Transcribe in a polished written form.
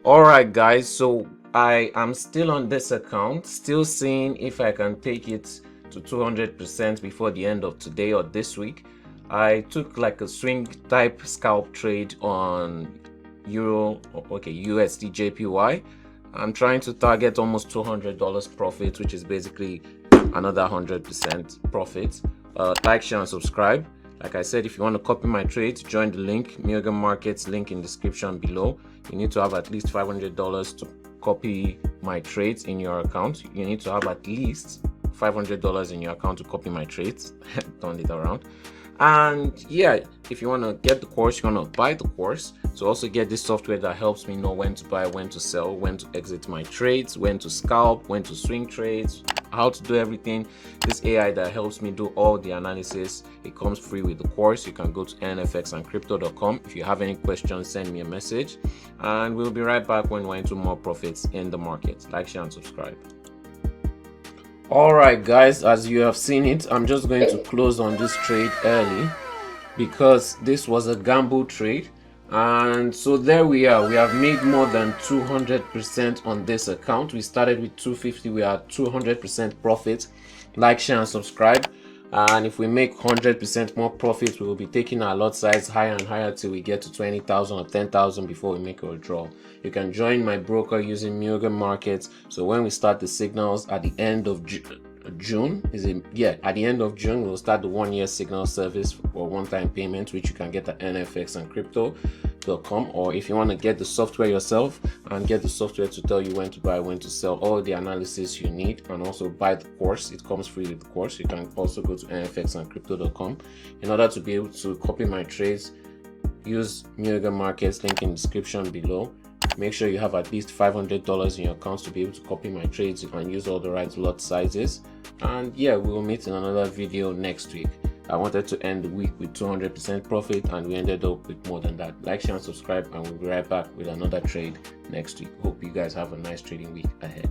All right, guys, so I am still on this account, still seeing if I can take it to 200% before the end of today or this week. I took like a swing type scalp trade on USDJPY. I'm trying to target almost $200 profit, which is basically another 100% profit. Like, share, and subscribe. Like I said, if you want to copy my trades, join the link, Mioga Markets, link in description below. You need to have at least $500 to copy my trades in your account. You need to have at least $500 in your account to copy my trades. Turn it around. And yeah, if you want to get the course, you want to buy the course to also get this software that helps me know when to buy, when to sell, when to exit my trades, when to scalp, when to swing trades, how to do everything. This AI that helps me do all the analysis, it comes free with the course. You can go to nfxandcrypto.com. If you have any questions, send me a message, and we'll be right back when we're into more profits in the market. Like, share, and subscribe. All right, guys, as you have seen it, I'm just going to close on this trade early because this was a gamble trade. And so there we are. We have made more than 200% on this account. We started with 250. We are 200% profit. Like, share, and subscribe. And if we make 100% more profit, we will be taking our lot size higher and higher till we get to 20,000 or 10,000 before we make a withdrawal. You can join my broker using Mioga Markets. So when we start the signals at the end of June, at the end of June, we'll start the 1-year signal service for one-time payment, which you can get at nfxandcrypto.com. Or if you want to get the software yourself and get the software to tell you when to buy, when to sell, all the analysis you need, and also buy the course, it comes free with the course. You can also go to nfxandcrypto.com. In order to be able to copy my trades, use Mioga Markets, link in description below. Make sure you have at least $500 in your accounts to be able to copy my trades and use all the right lot sizes. And yeah, we will meet in another video next week. I wanted to end the week with 200% profit, and we ended up with more than that. Like, share, and subscribe, and we'll be right back with another trade next week. Hope you guys have a nice trading week ahead.